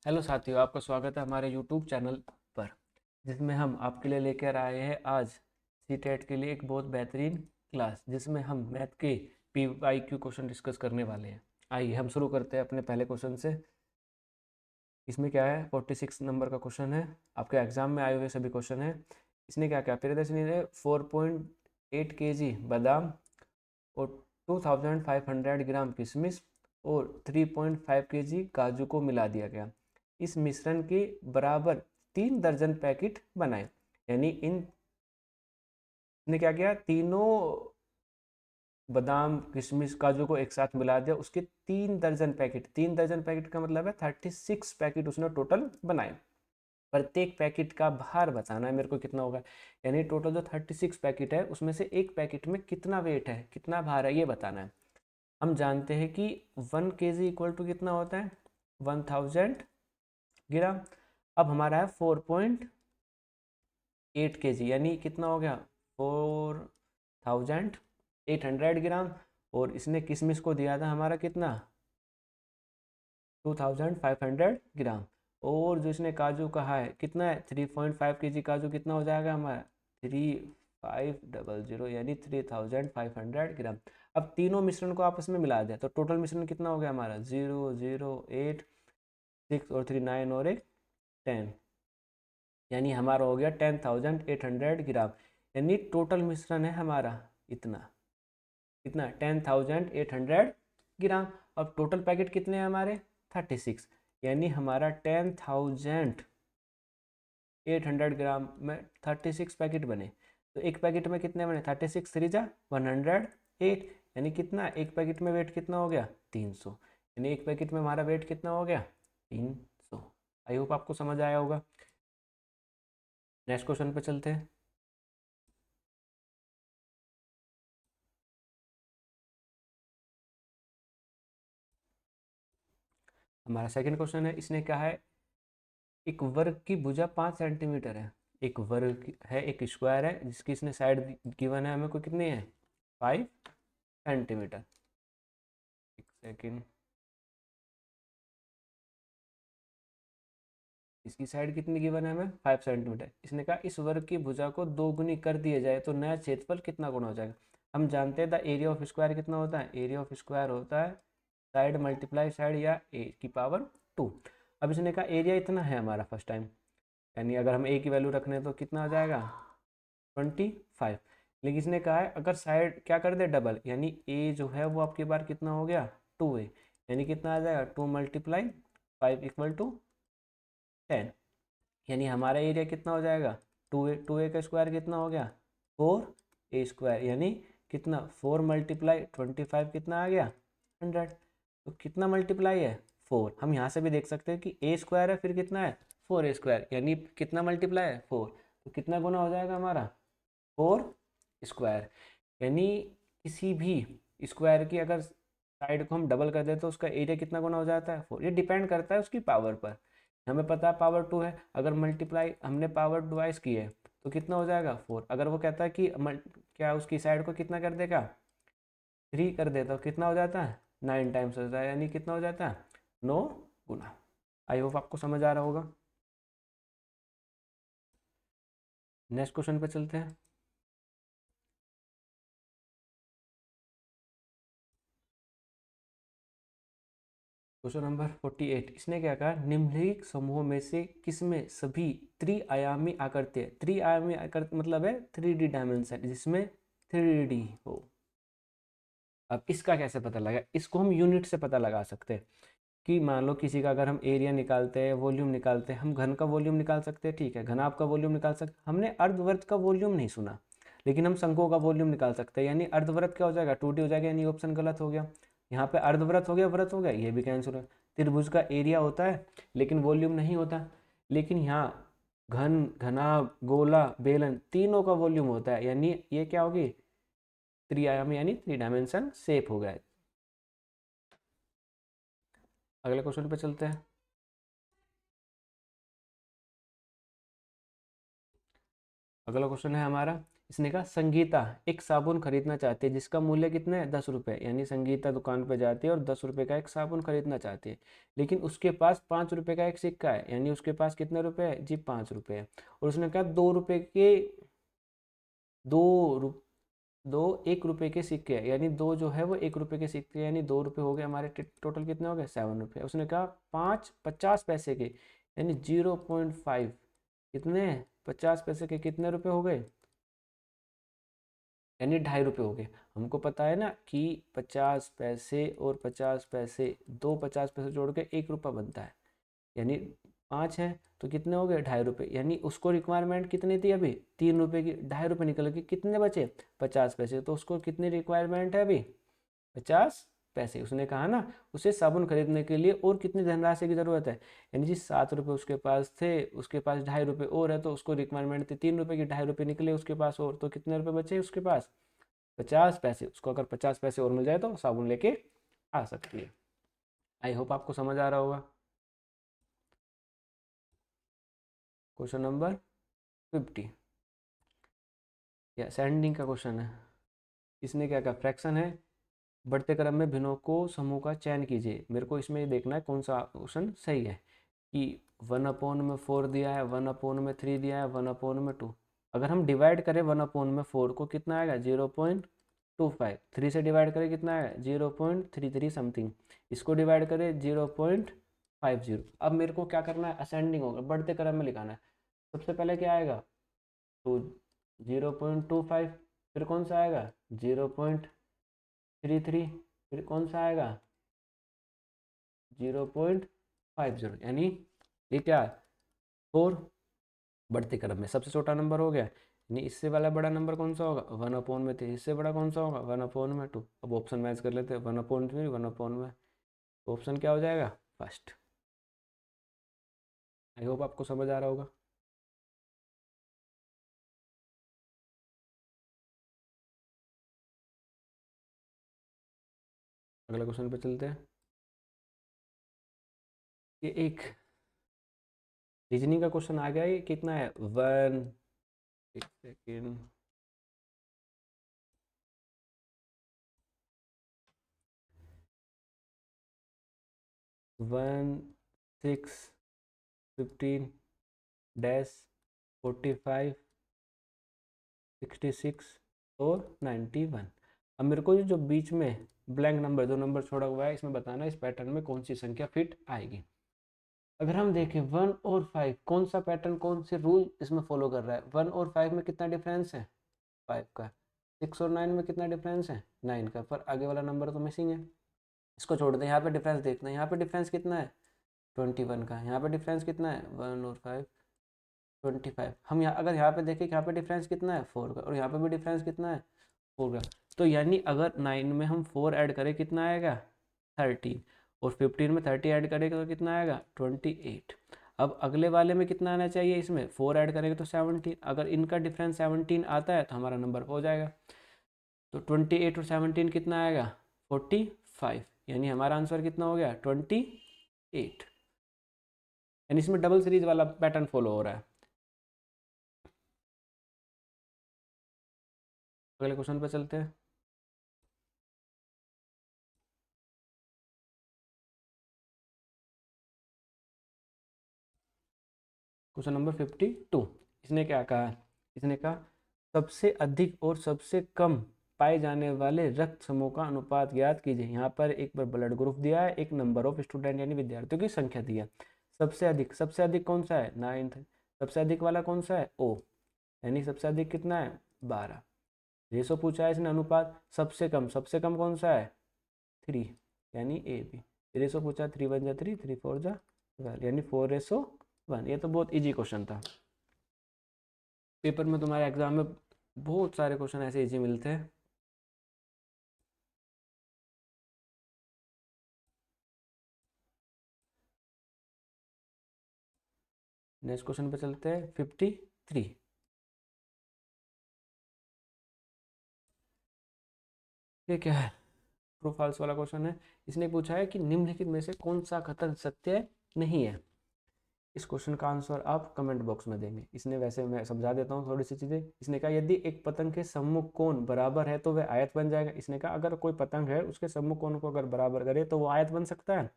Hello साथियों, आपका स्वागत है हमारे यूट्यूब चैनल पर, जिसमें हम आपके लिए लेकर आए हैं आज सीटेट के लिए एक बहुत बेहतरीन क्लास, जिसमें हम मैथ के PYQ क्वेश्चन डिस्कस करने वाले हैं। आइए हम शुरू करते हैं अपने पहले क्वेश्चन से। इसमें क्या है, 46 नंबर का क्वेश्चन है, आपके एग्जाम में आए हुए सभी क्वेश्चन है। इसने क्या क्या प्रियदर्शनी ने 4.8 kg बादाम और 2500 ग्राम किशमिश और 3.5 kg काजू को मिला दिया गया। इस मिश्रण के बराबर 3 दर्जन पैकेट बनाए। यानी इन ने क्या किया, तीनों बादाम किशमिश काजू को एक साथ मिला दिया, उसके 3 दर्जन पैकेट। 3 दर्जन पैकेट का मतलब है 36 पैकेट उसने टोटल बनाए। प्रत्येक पैकेट का भार बताना है मेरे को कितना होगा। यानी टोटल जो 36 पैकेट है उसमें से एक पैकेट में कितना वेट है, कितना भार है, ये बताना है। हम जानते हैं कि 1 kg इक्वल टू कितना होता है, 1000 ग्राम। अब हमारा है 4.8 kg, यानी कितना हो गया, 4800 ग्राम। और इसने किशमिश को दिया था हमारा कितना, 2500 ग्राम। और जो इसने काजू कहा है कितना है, 3.5 kg काजू कितना हो जाएगा हमारा, 3500, यानी 3500 ग्राम। अब तीनों मिश्रण को आपस में मिला दिया तो टोटल मिश्रण कितना हो गया हमारा, 0, 0, 8, 6 और 3 9 और 1 10। यानी हमारा हो गया 10,800 ग्राम। यानी टोटल मिश्रण है हमारा इतना, कितना, 10,800 ग्राम। अब टोटल पैकेट कितने हैं हमारे, 36। यानी हमारा 10,800 ग्राम में 36 पैकेट बने। तो एक पैकेट में कितने बने, 36 3 जा 108। यानी कितना, एक पैकेट में वेट कितना हो गया, 300। यानी एक पैकेट में हमारा वेट कितना हो गया, 300। आई होप आपको समझ आया होगा। नेक्स्ट क्वेश्चन पे चलते हैं। हमारा सेकंड क्वेश्चन है, इसने कहा है एक वर्ग की भुजा 5 सेंटीमीटर है। एक वर्ग है, एक स्क्वायर है जिसकी इसने साइड गिवन है हमें को कितनी है, 5 सेंटीमीटर। एक सेकेंड, इसकी साइड कितनी गिवन है हमें, 5 सेंटीमीटर। इसने कहा इस वर्ग की भुजा को 2 गुनी कर दिया जाए तो नया क्षेत्रफल कितना गुना हो जाएगा। हम जानते हैं द एरिया ऑफ स्क्वायर कितना होता है, एरिया ऑफ स्क्वायर होता है साइड मल्टीप्लाई साइड या a⁻²। अब इसने कहा एरिया इतना है हमारा फर्स्ट टाइम, यानी अगर हम a की वैल्यू रखने तो कितना आ जाएगा, 25। लेकिन इसने कहा है अगर साइड क्या कर दे डबल, यानी a जो है वो आपके बार कितना हो गया, 2a। यानी कितना आ जाएगा, 2 × 5 = 10। यानी हमारा एरिया कितना हो जाएगा, 2a का स्क्वायर कितना हो गया, 4a²। यानी कितना, 4 × 25 कितना आ गया, 100। तो कितना मल्टीप्लाई है, 4। हम यहाँ से भी देख सकते हैं कि a² है, फिर कितना है, 4a²। यानी कितना मल्टीप्लाई है, 4। तो कितना गुना हो जाएगा हमारा, 4²। यानी किसी भी स्क्वायर की अगर साइड को हम डबल कर दें तो उसका एरिया कितना गुना हो जाता है, 4। ये डिपेंड करता है उसकी पावर पर। हमें पता है पावर 2 है, अगर मल्टीप्लाई हमने पावर ट्वाइस की है तो कितना हो जाएगा, 4। अगर वो कहता है कि क्या उसकी साइड को कितना कर देगा, 3 कर देता, तो कितना हो जाता है, 9 टाइम्स हो जाता है। यानी कितना हो जाता है, 9 गुना। आई होप आपको समझ आ रहा होगा। नेक्स्ट क्वेश्चन पे चलते हैं। क्वेश्चन नंबर 48, इसने क्या कहा, निम्नलिखित समूहों में से किसमें सभी त्रिआयामी आकृति है। त्रिआयामी आकृति मतलब है 3D डायमेंशन, जिसमें 3D हो। अब इसका कैसे पता लगा, इसको हम यूनिट से पता लगा सकते हैं। कि मान लो किसी का अगर हम एरिया निकालते हैं, वॉल्यूम निकालते हैं, हम घन का वॉल्यूम निकाल सकते हैं, ठीक है, घनाभ का वॉल्यूम निकाल सकते हैं। हमने अर्धवृत्त का वॉल्यूम नहीं सुना, लेकिन हम शंकुओं का वॉल्यूम निकाल सकते हैं। यानी अर्धवृत्त क्या हो जाएगा, 2D हो जाएगा, यानी ऑप्शन गलत हो गया। यहाँ पे अर्धवृत्त हो गया, वृत्त हो गया, ये भी कैंसिल हो। त्रिभुज का एरिया होता है लेकिन वॉल्यूम नहीं होता। लेकिन यहाँ घन, घनाभ, गोला, बेलन तीनों का वॉल्यूम होता है। यानी ये क्या होगी, त्रिआयामी यानी 3 डायमेंशन शेप हो गया। अगले क्वेश्चन पे चलते हैं। अगला क्वेश्चन है हमारा, इसने कहा संगीता एक साबुन खरीदना चाहती है जिसका मूल्य कितना है 10 रुपये, यानी संगीता दुकान पर जाती है और 10 रुपये का एक साबुन खरीदना चाहती है, लेकिन उसके पास 5 रुपये का एक सिक्का है, यानी उसके पास कितने रुपए है जी 5 रुपये है। और उसने कहा 2 रुपये के दो रु दो 1 रुपये के सिक्के हैं, यानी दो जो है वो 1 रुपये के सिक्के हैं, यानी 2 रुपये हो गए हमारे, टोटल कितने हो गए 7 रुपये। उसने कहा 50 पैसे के, यानी 0.5 कितने 50 पैसे के कितने रुपए हो गए, यानी 2.5 रुपये हो गए। हमको पता है ना कि 50 पैसे और 50 पैसे, दो 50 पैसे जोड़ के 1 रुपया बनता है, यानी 5 है तो कितने हो गए 2.5 रुपये, यानी उसको रिक्वायरमेंट कितनी थी अभी 3 रुपये की, 2.5 रुपये निकल के कितने बचे 50 पैसे, तो उसको कितनी रिक्वायरमेंट है अभी 50 पैसे। उसने कहा ना उसे साबुन खरीदने के लिए और कितनी धनराशि की जरूरत है, यानी जी 7 रुपये उसके पास थे, उसके पास 2.5 रुपये और है, तो उसको रिक्वायरमेंट थी 3 रुपये की, 2.5 रुपये निकले उसके पास और, तो कितने रुपये बचे उसके पास 50 पैसे। उसको अगर 50 पैसे और मिल जाए तो साबुन लेके आ सकती है। आई होप आपको समझ आ रहा होगा। क्वेश्चन नंबर 50 या सेंडिंग का क्वेश्चन है। इसने क्या कहा, फ्रैक्शन है, बढ़ते क्रम में भिन्नों को समूह का चयन कीजिए। मेरे को इसमें देखना है कौन सा ऑप्शन सही है, कि 1/4 दिया है, 1/3 दिया है, 1/2। अगर हम डिवाइड करें 1/4 को कितना आएगा 0.25, 3 से डिवाइड करें कितना आएगा 0.33 समथिंग, इसको डिवाइड करें 0.50। अब मेरे को क्या करना है, असेंडिंग होगा, बढ़ते क्रम में लिखाना है। सबसे पहले क्या आएगा तो 0.25, फिर कौन सा आएगा 0.33, फिर कौन सा आएगा 0.50, यानी ये क्या 4 बढ़ते क्रम में सबसे छोटा नंबर हो गया, यानी इससे वाला बड़ा नंबर कौन सा होगा 1/3, इससे बड़ा कौन सा होगा 1/2। अब ऑप्शन मैच कर लेते हैं 1/3 1/, तो ऑप्शन क्या हो जाएगा फर्स्ट। आई होप आपको समझ आ रहा होगा। अगला क्वेश्चन पे चलते हैं। ये एक रीजनिंग का क्वेश्चन आ गया, ये कितना है 1 सेकेंड, 1 6 15 -45 66 और 91। अब मेरे को ये जो बीच में ब्लैंक नंबर, जो नंबर छोड़ा हुआ है, इसमें बताना है इस पैटर्न में कौन सी संख्या फिट आएगी। अगर हम देखें 1 और 5, कौन सा पैटर्न, कौन से रूल इसमें फॉलो कर रहा है, 1 और 5 में कितना डिफरेंस है 5 का, 6 और 9 में कितना डिफरेंस है 9 का, पर आगे वाला नंबर तो मिसिंग है। इसको छोड़ दें, यहाँ पे डिफरेंस देखना है, यहाँ पे डिफरेंस कितना है 21 का, यहाँ पे डिफरेंस कितना है 1 और 5 25। हम यहाँ अगर यहाँ पे देखें यहाँ पे डिफरेंस कितना है 4 का, और यहाँ पे भी डिफरेंस कितना है 4 का, तो यानी अगर 9 में हम 4 ऐड करें कितना आएगा 13, और 15 में 30 ऐड करेंगे तो कितना आएगा 28। अब अगले वाले में कितना आना चाहिए, इसमें 4 ऐड करेंगे तो 17, अगर इनका डिफरेंस 17 आता है तो हमारा नंबर हो जाएगा। तो 28 और 17 कितना आएगा 45, यानी हमारा आंसर कितना हो गया 28, यानी इसमें डबल सीरीज वाला पैटर्न फॉलो हो रहा है। अगले क्वेश्चन पे चलते हैं। Question number 52। इसने क्या कहा, इसने कहा सबसे अधिक और सबसे कम पाए जाने वाले रक्त समूह का अनुपात ज्ञात कीजिए। यहाँ पर एक बार ब्लड ग्रुप दिया है, एक नंबर ऑफ स्टूडेंट यानी विद्यार्थियों की संख्या दी है। सबसे अधिक कौन सा है 9th, सबसे अधिक वाला कौन सा है ओ, यानी सबसे अधिक कितना है 12। रेशो पूछा है इसने अनुपात, सबसे कम कौन सा है 3, यानी ए बी। रेशो पूछा 3 × 1 = 3, 3 × 4 = 12, यानी 4:1। ये तो बहुत इजी क्वेश्चन था, पेपर में तुम्हारे एग्जाम में बहुत सारे क्वेश्चन ऐसे इजी मिलते हैं। नेक्स्ट क्वेश्चन पे चलते हैं 53। ये क्या है, ट्रू फॉल्स वाला क्वेश्चन है। इसने पूछा है कि निम्नलिखित में से कौन सा कथन सत्य नहीं है। इस क्वेश्चन का आंसर आप कमेंट बॉक्स में देंगे। इसने, वैसे मैं समझा देता हूँ थोड़ी सी चीज़ें। इसने कहा यदि एक पतंग के सम्मुख कोण बराबर है तो वह आयत बन जाएगा। इसने कहा अगर कोई पतंग है उसके सम्मुख कोण को अगर बराबर करे तो वो आयत बन सकता है।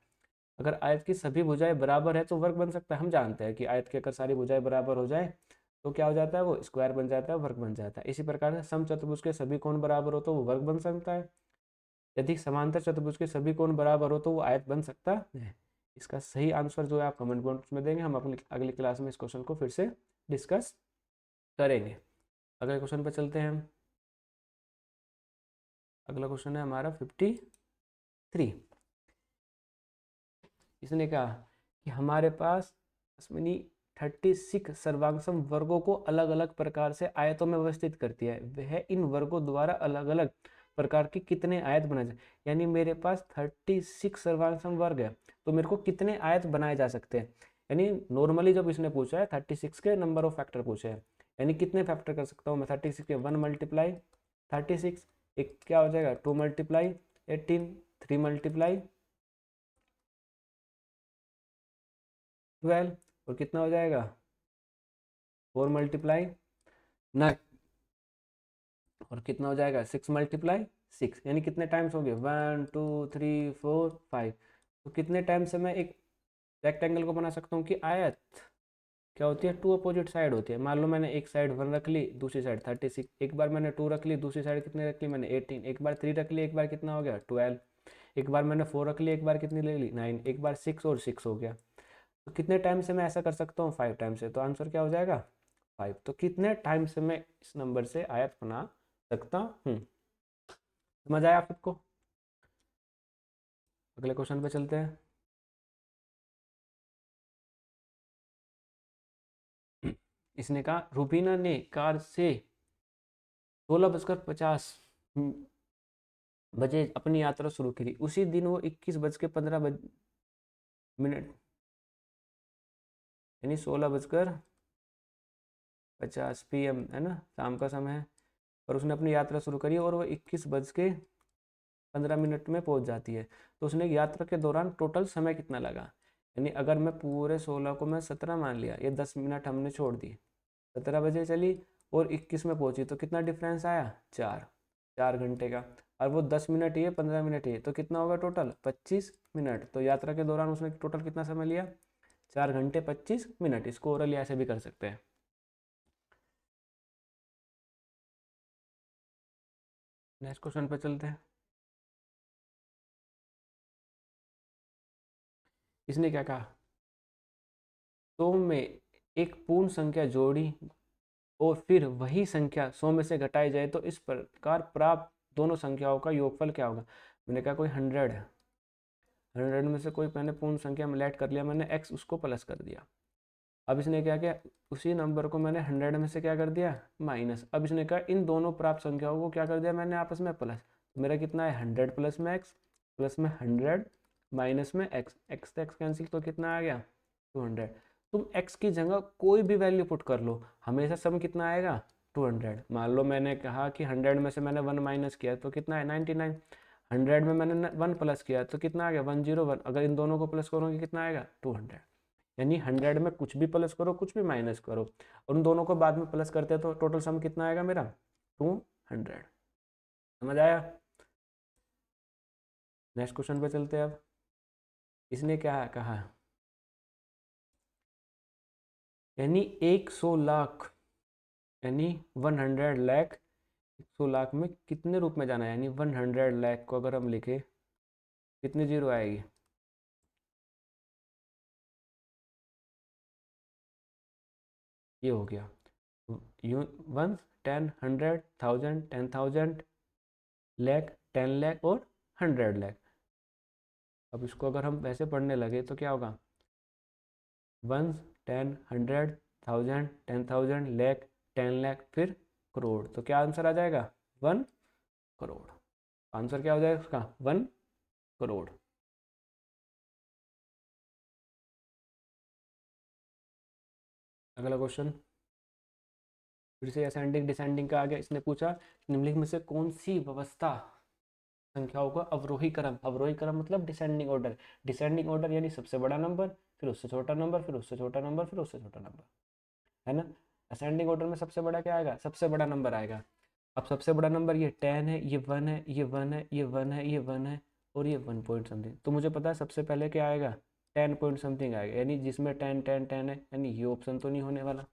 अगर आयत की सभी भुजाएं बराबर है तो वर्ग बन सकता है। हम जानते हैं कि आयत की अगर सारी भुजाएं बराबर हो जाए तो क्या हो जाता है, वो स्क्वायर बन जाता है, वर्ग बन जाता है। इसी प्रकार से समचतुर्भुज के सभी कोण बराबर हो तो वो वर्ग बन सकता है। यदि समांतर चतुर्भुज के सभी कोण बराबर हो तो वो आयत बन सकता है। इसका सही आंसर जो है आप कमेंट बॉक्स में देंगे। हम अपनी अगली क्लास में इस क्वेश्चन को फिर से डिस्कस करेंगे। अगले क्वेश्चन पर चलते हैं हम। अगला क्वेश्चन है हमारा 53। इसने कहा कि हमारे पास अश्विनी 36 सर्वांगसम वर्गों को अलग अलग प्रकार से आयतों में व्यवस्थित करती है। वह इन वर्गों द्वारा अलग अलग प्रकार के कितने आयत बनाए जाए। यानी मेरे पास 36 सर्वांगसम वर्ग है तो मेरे को कितने आयत बनाए जा सकते हैं। यानी नॉर्मली जब इसने पूछा है 36 के नंबर ऑफ फैक्टर पूछे हैं, यानी कितने फैक्टर कर सकता हूँ मैं 36 के। 1 मल्टीप्लाई 36, एक क्या हो जाएगा 2 मल्टीप्लाई 18, 3 मल्टीप्लाई 12, और कितना हो जाएगा 4 मल्टीप्लाई 9, और कितना हो जाएगा 6 मल्टीप्लाई 6। यानी कितने टाइम्स हो गए 1 2 3 4 5। तो कितने टाइम से मैं एक रेक्टेंगल को बना सकता हूँ कि आयत क्या होती है, टू अपोजिट साइड होती है। मान लो मैंने एक साइड 1 रख ली, दूसरी साइड 36, एक बार मैंने 2 रख ली, दूसरी साइड कितने रख ली मैंने 18, एक बार 3 रख ली, एक बार कितना हो गया 12, एक बार मैंने 4 रख ली, एक बार कितनी ले ली 9, एक बार 6 और 6 हो गया। तो कितने टाइम से मैं ऐसा कर सकता हूँ 5 टाइम से। तो आंसर क्या हो जाएगा 5। तो कितने टाइम से मैं इस नंबर से आयत बना सकता हूँ। समझ आया आपको। अगले क्वेश्चन पे चलते हैं। इसने कहा रूबीना ने कार से 16:50 बजे अपनी यात्रा शुरू की। उसी दिन वो 21:15 यानी 16:50 PM है ना, शाम का समय है। और उसने अपनी यात्रा शुरू करी और वो 21:15 में पहुंच जाती है। तो उसने यात्रा के दौरान टोटल समय कितना लगा। यानी अगर मैं पूरे 16 को मैं 17 मान लिया, ये 10 मिनट हमने छोड़ दी, 17 बजे चली और 21 में पहुंची, तो कितना डिफरेंस आया 4 घंटे का। और वो 10 मिनट ये 15 मिनट ये, तो कितना होगा टोटल 25 मिनट। तो यात्रा के दौरान उसने टोटल कितना समय लिया 4 घंटे 25 मिनट। इसको ओरली ऐसे भी कर सकते हैं। नेक्स्ट क्वेश्चन पे चलते हैं। इसने क्या कहा, सौ में एक पूर्ण संख्या जोड़ी और फिर वही संख्या 100 में से घटाई जाए तो इस प्रकार प्राप्त दोनों संख्याओं का योगफल क्या होगा। मैंने कहा कोई 100 है, 100 में से कोई मैंने पूर्ण संख्या में ऐड कर लिया, मैंने x उसको प्लस कर दिया। अब इसने क्या किया, उसी नंबर को मैंने 100 में से क्या कर दिया माइनस। अब इसने कहा इन दोनों प्राप्त संख्याओं को क्या कर दिया मैंने आपस में प्लस। मेरा कितना है 100 प्लस में x प्लस में 100 माइनस में x, x से x कैंसिल तो कितना आ गया 200। तुम x की जगह कोई भी वैल्यू पुट कर लो, हमेशा सम कितना आएगा 200। मान लो मैंने कहा कि 100 में से मैंने 1 माइनस किया तो कितना है 99, 100 में मैंने 1 प्लस किया तो कितना आ गया 101। अगर इन दोनों को प्लस करोगे कितना आएगा 200। यानी 100 में कुछ भी प्लस करो कुछ भी माइनस करो और उन दोनों को बाद में प्लस करते हैं तो टोटल सम कितना आएगा मेरा 200। समझ आया। नेक्स्ट क्वेश्चन पे चलते हैं अब। इसने क्या कहा, यानी 100 लाख यानी 100 लाख, 100 लाख में कितने रूप में जाना है। यानी 100 लाख को अगर हम लिखे कितनी जीरो आएगी, ये हो गया यू 1 10 100 1000 10,000 लाख 10 लाख और 100 लाख। अब इसको अगर हम वैसे पढ़ने लगे तो क्या होगा 1 10 100 1000 10,000 लाख 10 लाख फिर करोड़। तो क्या आंसर आ जाएगा 1 करोड़। आंसर क्या हो जाएगा उसका 1 करोड़। अगला क्वेश्चन फिर से असेंडिंग डिसेंडिंग का आ गया। इसने पूछा निम्नलिखित में से कौन सी व्यवस्था संख्याओं का अवरोही क्रम मतलब डिसेंडिंग ऑर्डर यानी सबसे बड़ा नंबर, फिर उससे छोटा नंबर, फिर उससे छोटा नंबर, फिर उससे छोटा नंबर, है ना। असेंडिंग ऑर्डर में सबसे बड़ा क्या आएगा, सबसे बड़ा नंबर आएगा। अब सबसे बड़ा नंबर ये 10 है, ये 1 है, ये 1 है, ये 1 है, ये 1 है, और ये 1 पॉइंट समथिंग। तो मुझे पता है सबसे पहले क्या आएगा, 10 पॉइंट समथिंग आएगा, यानी जिसमें 10 10 10 है, यानी ये ऑप्शन तो नहीं होने वाला।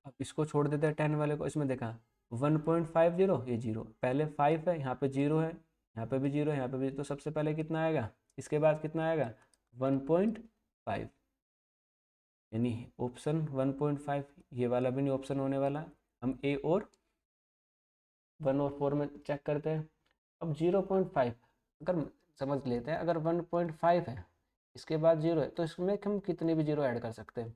अब इसको छोड़ देते हैं 10 वाले को, इसमें देखा 1.50, ये जीरो, पहले 5 है, यहाँ पे जीरो है, यहाँ पे भी जीरो है, यहाँ पे भी, तो सबसे पहले कितना आएगा, इसके बाद कितना आएगा 1.5, यानी ऑप्शन 1.5। ये वाला भी नहीं ऑप्शन होने वाला। हम ए और 1 और 4 में चेक करते हैं। अब 0.5 अगर समझ लेते हैं, अगर 1.5 है, इसके बाद जीरो है, तो इसमें हम कितने भी जीरो ऐड कर सकते हैं।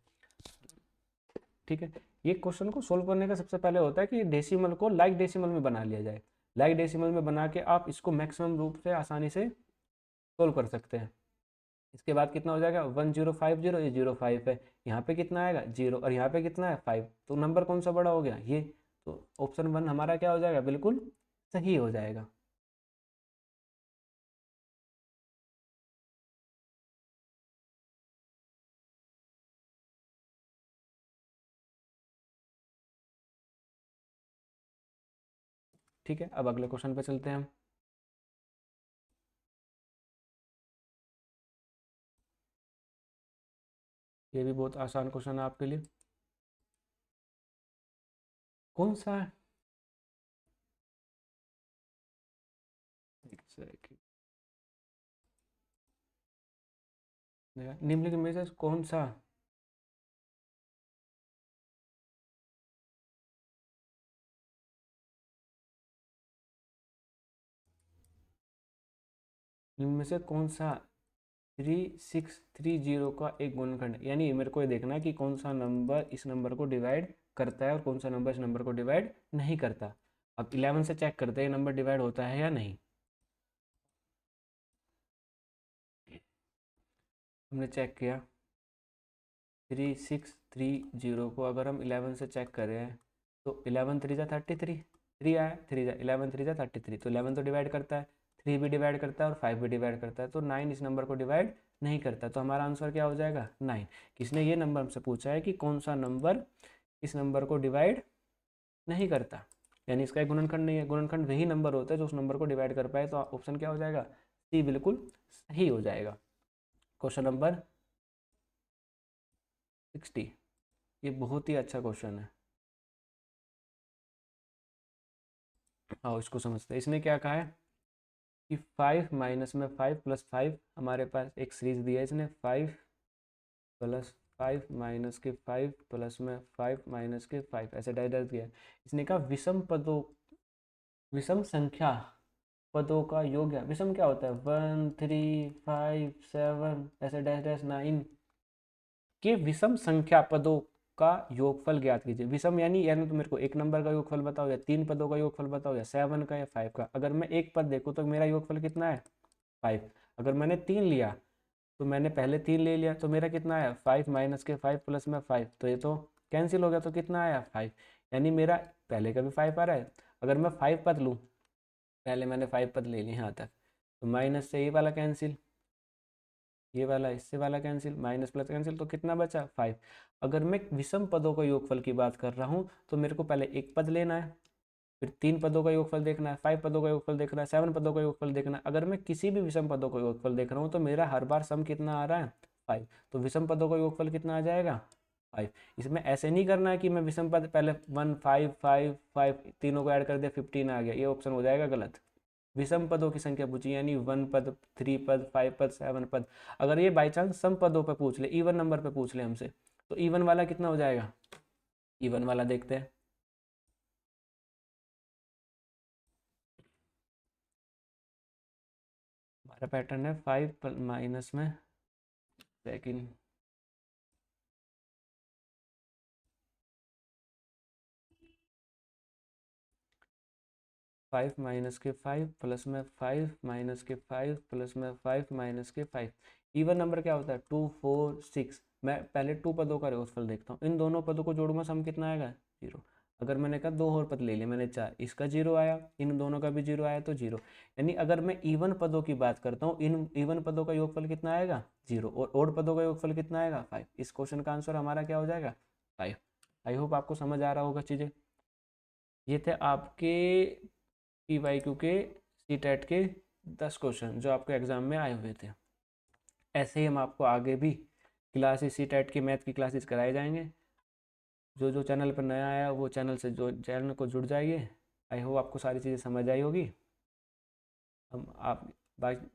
ठीक है, ये क्वेश्चन को सोल्व करने का सबसे पहले होता है कि डेसिमल को लाइक डेसिमल में बना लिया जाए। लाइक डेसिमल में बना के आप इसको मैक्सिमम रूप से आसानी से सोल्व कर सकते हैं। इसके बाद कितना हो जाएगा 1050, ये 05 है, यहाँ पे कितना आएगा जीरो, और यहाँ पे कितना है 5, तो नंबर कौन सा बड़ा हो गया ये, तो ऑप्शन 1 हमारा क्या हो जाएगा, बिल्कुल सही हो जाएगा। ठीक है, अब अगले क्वेश्चन पे चलते हैं हम। ये भी बहुत आसान क्वेश्चन है आपके लिए। कौन सा है, एक सेकंड, निम्नलिखित में से कौन सा, इनमें से कौन सा 3630 का एक गुणनखंड है? यानी मेरे को ये देखना है कि कौन सा नंबर इस नंबर को डिवाइड करता है और कौन सा नंबर इस नंबर को डिवाइड नहीं करता। अब 11 से चेक करते हैं ये नंबर डिवाइड होता है या नहीं। हमने चेक किया 3630 को अगर हम 11 से चेक करें तो 11 3 जा 33, 3 आया, 3 जा 11 3 जा 33, तो 11 तो डिवाइड करता है, 3 भी डिवाइड करता है और 5 भी डिवाइड करता है, तो 9 इस नंबर को डिवाइड नहीं करता। तो हमारा आंसर क्या हो जाएगा 9। किसने ये नंबर हमसे पूछा है कि कौन सा नंबर इस नंबर को डिवाइड नहीं करता, यानी इसका एक गुणनखंड नहीं है। गुणनखंड वही नंबर होता है जो उस नंबर को डिवाइड कर पाए, तो ऑप्शन क्या हो जाएगा सी, बिल्कुल सही हो जाएगा। क्वेश्चन नंबर 60, ये बहुत ही अच्छा क्वेश्चन है। आओ इसको समझते हैं। इसने क्या कहा है कि 5 माइनस में 5 प्लस 5, हमारे पास एक सीरीज दिया है इसने, 5 प्लस 5 माइनस के 5 प्लस में 5 माइनस के 5, ऐसे डाइडर दिया है। इसने कहा विषम संख्या पदों का योग है। विषम क्या होता है 1 3 5 7 ऐसे डैश डैश 9 के विषम संख्या पदों का योगफल ज्ञात कीजिए। विषम यानी तो मेरे को एक नंबर का योगफल बताओ, या 3 पदों का योगफल बताओ, या 7 का या 5 का। अगर मैं एक पद देखूँ तो मेरा योगफल कितना है 5। अगर मैंने 3 लिया तो मैंने पहले 3 ले लिया, तो मेरा कितना आया 5 माइनस के 5 प्लस में 5, तो ये तो कैंसिल हो गया, तो कितना आया 5, यानी मेरा पहले का भी 5 आ रहा है। अगर मैं 5 पद लूँ, पहले मैंने 5 पद ले लिए यहाँ तक, तो माइनस से ये वाला कैंसिल, ये वाला इससे वाला कैंसिल, माइनस प्लस कैंसिल, तो कितना बचा 5। अगर मैं विषम पदों का योगफल की बात कर रहा हूँ तो मेरे को पहले एक पद लेना है, फिर 3 पदों का योगफल देखना है, 5 पदों का योगफल देखना है, 7 पदों का योगफल देखना है। अगर मैं किसी भी विषम पदों का योगफल देख रहा हूँ तो मेरा हर बार सम कितना आ रहा है 5, तो विषम पदों का योगफल कितना आ जाएगा 5। इसमें ऐसे नहीं करना है कि मैं विषम पद पहले 1 5 5 5 तीनों को ऐड कर दिया 15 आ गया, ये ऑप्शन हो जाएगा गलत। विषम पदों की संख्या पूछी, यानी 1 पद 3 पद 5 पद 7 पद। अगर ये बाई चांस सम पदों पे पूछ ले, इवन नंबर पे पूछ ले हमसे, तो इवन वाला कितना हो जाएगा, इवन वाला देखते हैं। हमारा पैटर्न है 5 माइनस में सेकंड 5 माइनस के 5 प्लस में 5 माइनस के 5 प्लस में 5 माइनस के 5। इवन नंबर क्या होता है 2 4 6। मैं पहले 2 पदों का योगफल देखता हूँ, इन दोनों पदों को जोड़ूंगा सम कितना आएगा 0। अगर मैंने कहा 2 और पद ले लिए मैंने 4, इसका 0 आया, इन दोनों का भी 0 आया तो 0। यानी अगर मैं इवन पदों की बात करता हूँ, इन इवन पदों का योगफल कितना आएगा 0, और ओड पदों का योगफल कितना आएगा 5। इस क्वेश्चन का आंसर हमारा क्या हो जाएगा 5। आई होप आपको समझ आ रहा होगा चीज़ें। ये थे आपके PYQ के CTET के 10 क्वेश्चन जो आपके एग्जाम में आए हुए थे। ऐसे ही हम आपको आगे भी क्लासेस CTET की मैथ की क्लासेस कराए जाएंगे। जो जो चैनल पर नया आया वो चैनल को जुड़ जाइए। आई होप आपको सारी चीज़ें समझ आई होगी। हम आप बाकी